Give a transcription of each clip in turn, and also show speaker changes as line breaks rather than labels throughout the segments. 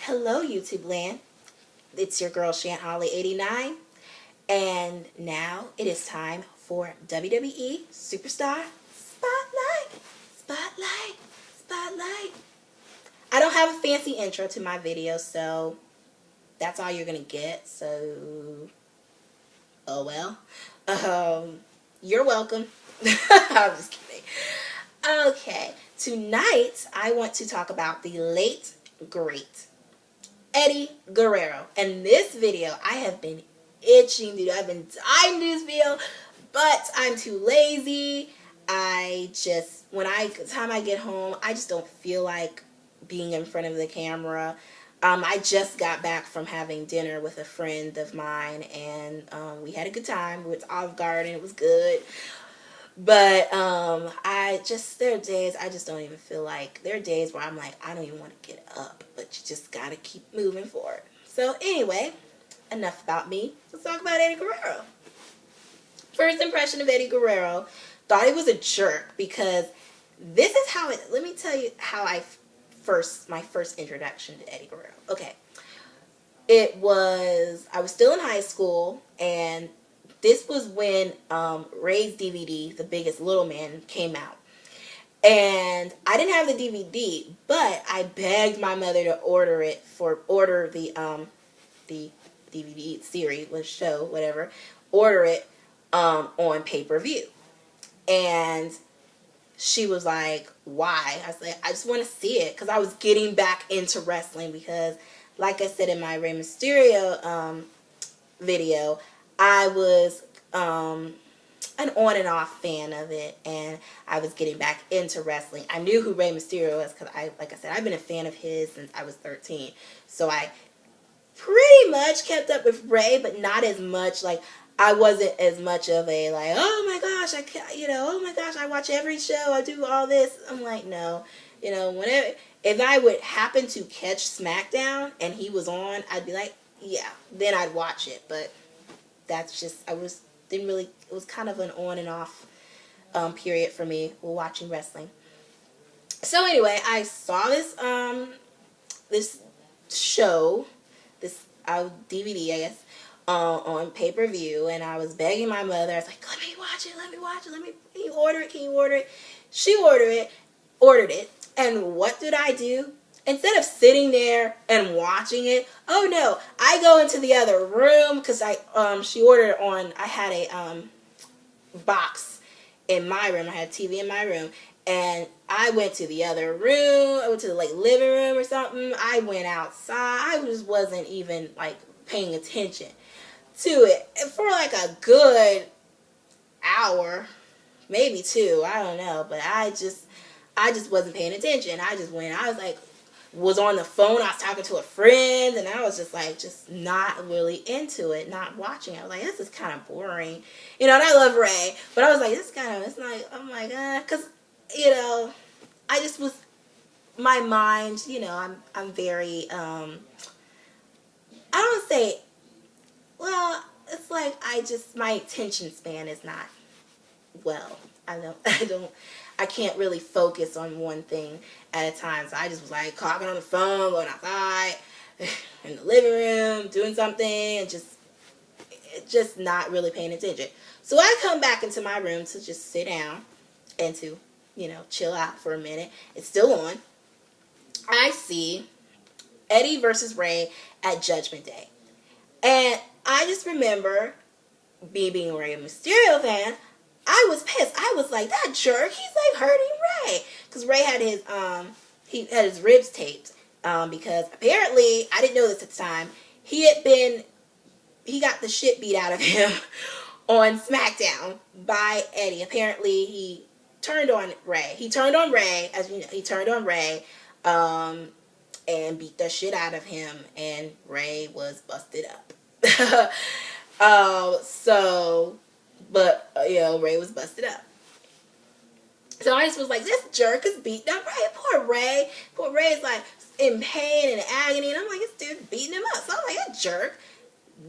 Hello, YouTube land. It's your girl, Shan Holly 89. And now it is time for WWE Superstar Spotlight. Spotlight. Spotlight. I don't have a fancy intro to my video, so that's all you're going to get. So, oh well. You're welcome. I'm just kidding. Okay, tonight I want to talk about the late, great Eddie Guerrero. And this video, I have been itching to do. I've been dying to do this video, but I'm too lazy. The time I get home, I just don't feel like being in front of the camera. I just got back from having dinner with a friend of mine, and we had a good time. We went to Olive Garden. It was good. But there are days I just don't even feel like, there are days where I'm like, I don't even want to get up, but you just gotta keep moving forward. So anyway, enough about me. Let's talk about Eddie Guerrero. First impression of Eddie Guerrero, thought he was a jerk, because this is how let me tell you how my first introduction to Eddie Guerrero. Okay. I was still in high school, and this was when Ray's DVD, The Biggest Little Man, came out. And I didn't have the DVD, but I begged my mother to order the DVD series, show, whatever, order it on pay-per-view. And she was like, why? I said, I just want to see it, because I was getting back into wrestling, because like I said in my Rey Mysterio video, I was an on and off fan of it, and I was getting back into wrestling. I knew who Rey Mysterio was, because like I said, I've been a fan of his since I was 13. So I pretty much kept up with Rey, but not as much. Like, I wasn't as much of a, like, oh my gosh, oh my gosh, I watch every show, I do all this. I'm like, no. If I would happen to catch SmackDown and he was on, I'd be like, yeah, then I'd watch it. But that's just, it was kind of an on and off period for me while watching wrestling. So anyway, I saw this show, this DVD, I guess, on pay-per-view, and I was begging my mother. I was like, let me watch it, can you order it? She ordered it, and what did I do? Instead of sitting there and watching it, oh no, I go into the other room, because she ordered I had a box in my room. I had a TV in my room, and I went to the other room. I went to the living room or something. I went outside. I just wasn't even paying attention to it for a good hour, maybe two. I don't know, but I just wasn't paying attention. I was on the phone. I was talking to a friend, and I was just not really into it, not watching it. I was like, this is kind of boring, and I love Ray, but I was like, it's like, oh my god, because I just was, my mind, I'm very, I don't say, well, it's like my attention span is not well. I can't really focus on one thing at a time. So I just was talking on the phone, going outside, in the living room, doing something, and just not really paying attention. So I come back into my room to just sit down and to, chill out for a minute. It's still on. I see Eddie versus Ray at Judgment Day. And I just remember, me being a Rey Mysterio fan, I was pissed. I was like, that jerk, he's hurting Ray. Because Ray had his ribs taped. Because apparently, I didn't know this at the time, he got the shit beat out of him on SmackDown by Eddie. Apparently, he turned on Ray. He turned on Ray, and beat the shit out of him, and Ray was busted up. Ray was busted up. So I just was like, this jerk is beating up Ray. Poor Ray. Poor Ray's in pain and agony, and I'm like, this dude's beating him up. So I'm like, that jerk.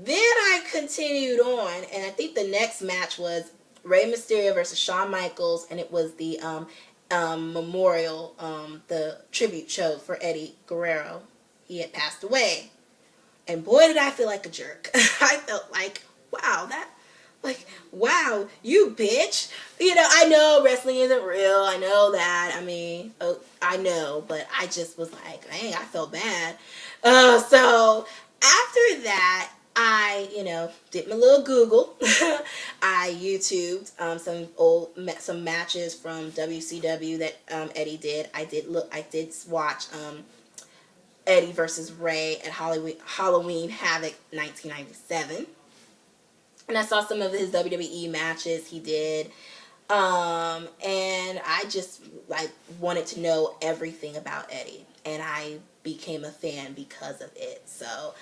Then I continued on, and I think the next match was Rey Mysterio versus Shawn Michaels, and it was the memorial, the tribute show for Eddie Guerrero. he had passed away. And boy, did I feel like a jerk. I felt like, wow, wow, you bitch. I know wrestling isn't real. I know that. I mean, I know, but I just was like, dang, I felt bad. So after that, I, did my little Google. I YouTubed some matches from WCW that Eddie did. I did watch Eddie versus Ray at Halloween Havoc 1997. And I saw some of his WWE matches he did. And I just wanted to know everything about Eddie. And I became a fan because of it. So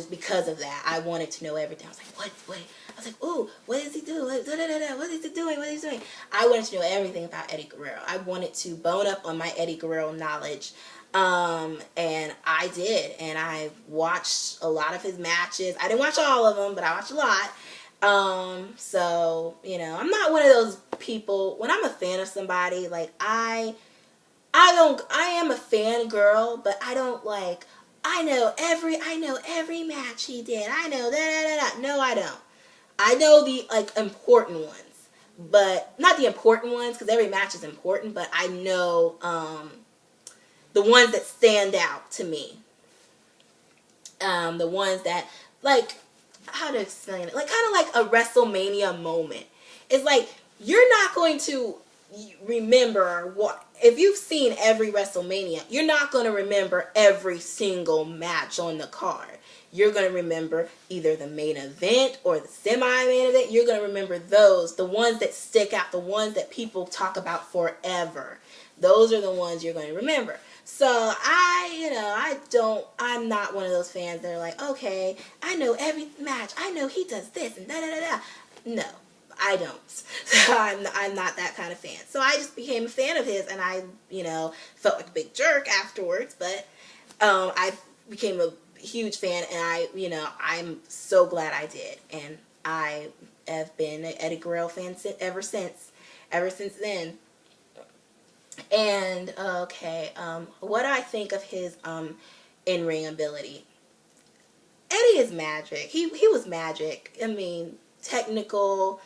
because of that, I wanted to know everything. I was like, what? I was like, ooh, what is he doing? What is he doing? What is he doing? I wanted to know everything about Eddie Guerrero. I wanted to bone up on my Eddie Guerrero knowledge. And I did. And I watched a lot of his matches. I didn't watch all of them, but I watched a lot. So, I'm not one of those people, when I'm a fan of somebody, I am a fan girl, but I don't I know every match he did. I know that. No, I don't. I know the important ones, but not the important ones because every match is important. But I know the ones that stand out to me. The ones that how to explain it? Kind of like a WrestleMania moment. It's you're not going to remember if you've seen every WrestleMania, you're not going to remember every single match on the card. You're going to remember either the main event or the semi-main event. You're going to remember the ones that stick out, the ones that people talk about forever. Those are the ones you're going to remember. So I'm not one of those fans that are okay, I know every match. I know he does this and da-da-da-da. No. I don't. So I'm not that kind of fan. So I just became a fan of his, and I, felt like a big jerk afterwards, but I became a huge fan, and I'm so glad I did. And I have been an Eddie Guerrero fan ever since then. And, okay, what do I think of his in-ring ability? Eddie is magic. He was magic. I mean, technical.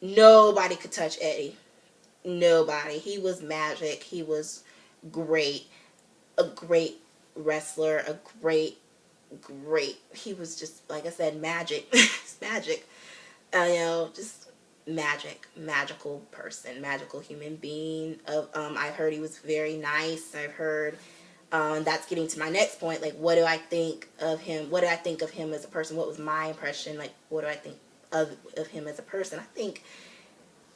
Nobody could touch Eddie. Nobody. He was magic. He was great. A great wrestler. A great. He was just, like I said, magic. It's magic. Just magic. Magical person. Magical human being. I've heard he was very nice. I've heard, that's getting to my next point. What do I think of him? What did I think of him as a person? What was my impression? What do I think of him as a person? I think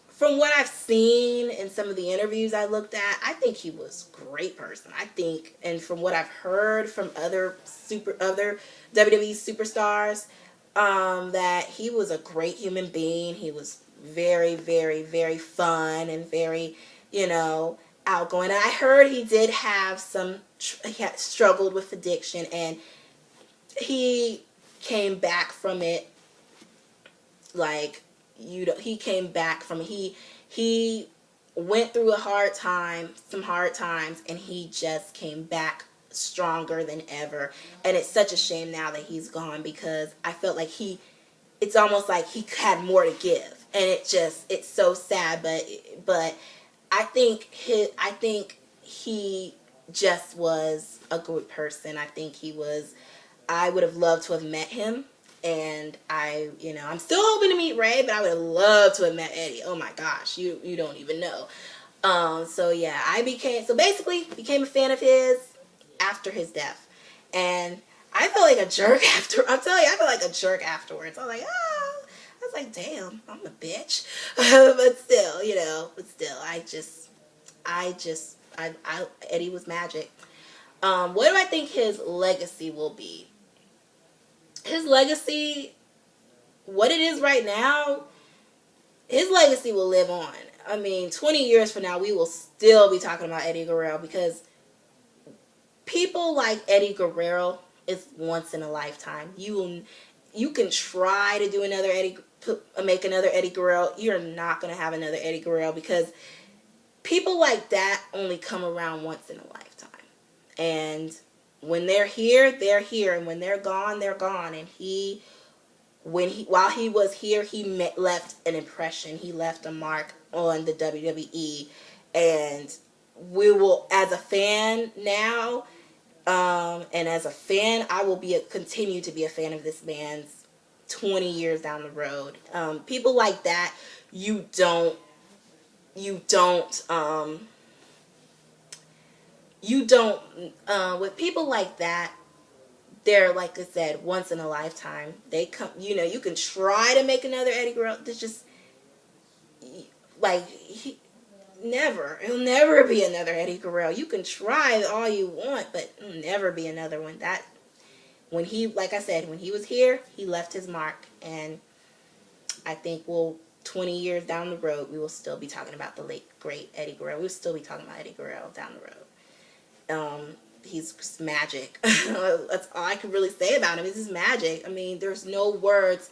from what I've seen in some of the interviews I looked at, I think he was a great person. I think, and from what I've heard from other WWE superstars, that he was a great human being. He was very, very, very fun and very, outgoing. And I heard he did have he had struggled with addiction, and he came back from it. He came back from it. He went through some hard times, and he just came back stronger than ever. And it's such a shame now that he's gone, because I felt like it's almost like he had more to give, and it's so sad. But I think he just was a good person. I think I would have loved to have met him. And I'm still hoping to meet Ray, but I would have loved to have met Eddie. Oh my gosh, you don't even know. So yeah, basically became a fan of his after his death. And I felt like a jerk I'm telling you, I felt like a jerk afterwards. I was like, damn, I'm a bitch. But still, Eddie was magic. What do I think his legacy will be? His legacy, what it is right now, his legacy will live on. I mean, 20 years from now, we will still be talking about Eddie Guerrero, because people like Eddie Guerrero is once in a lifetime. You can try to do make another Eddie Guerrero. You're not going to have another Eddie Guerrero, because people like that only come around once in a lifetime. And when they're here, they're here, and when they're gone, they're gone. And while he was here, he left an impression. He left a mark on the WWE, and we will, as a fan now, and as a fan, I will continue to be a fan of this man's 20 years down the road. People like that, you don't, with people like that, they're, like I said, once in a lifetime. They come, you can try to make another Eddie Guerrero. There's just, like, it'll never be another Eddie Guerrero. You can try all you want, but it'll never be another one. Like I said, when he was here, he left his mark, and I think 20 years down the road, we will still be talking about the late, great Eddie Guerrero. We'll still be talking about Eddie Guerrero down the road. He's just magic. That's all I can really say about him. Is his magic. I mean, there's no words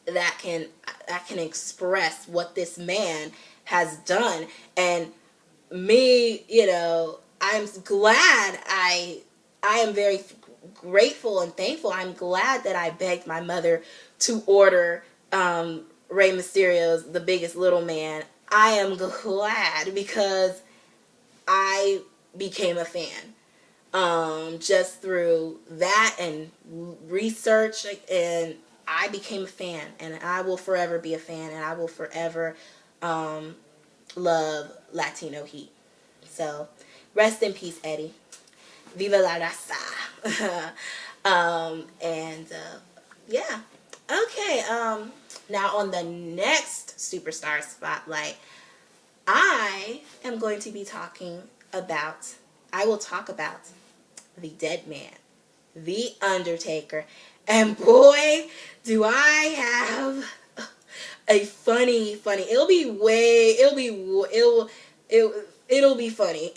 that can express what this man has done. And me, I'm glad. I am very grateful and thankful. I'm glad that I begged my mother to order Rey Mysterio's The Biggest Little Man. I am glad, because I became a fan just through that and research, and I became a fan, and I will forever be a fan, and I will forever love Latino heat. So rest in peace, Eddie. Viva la raza. Yeah. Okay. Now on the next Superstar Spotlight, I will talk about the dead man, the Undertaker, and boy, do I have a funny. It'll be funny.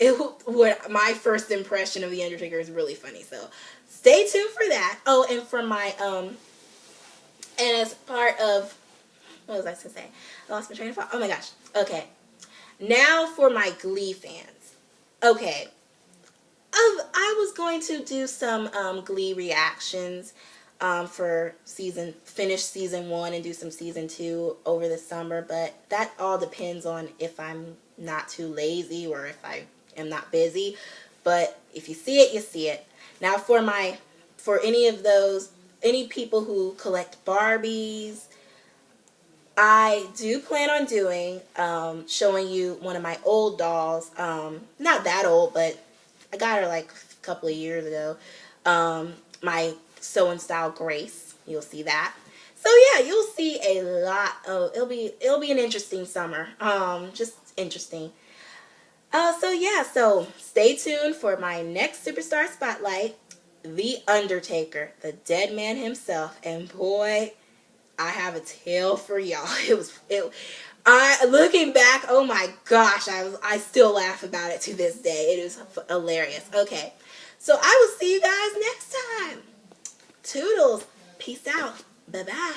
My first impression of the Undertaker is really funny. So stay tuned for that. Oh, and for my and as part of, what was I going to say? I lost my train of thought. Oh my gosh. Okay. Now for my Glee fans. Okay. I was going to do some Glee reactions for finish season 1 and do some season 2 over the summer, but that all depends on if I'm not too lazy or if I am not busy. But if you see it, you see it. Now for any people who collect Barbies, I do plan on doing, showing you one of my old dolls. Not that old, but I got her like a couple of years ago. My Sew and Style Grace. You'll see that. So yeah, you'll see a lot of, it'll be an interesting summer. Just interesting. So stay tuned for my next Superstar Spotlight, The Undertaker, the dead man himself. And boy, I have a tale for y'all. Looking back, oh my gosh, I still laugh about it to this day. It is hilarious. Okay, so I will see you guys next time. Toodles. Peace out. Bye-bye.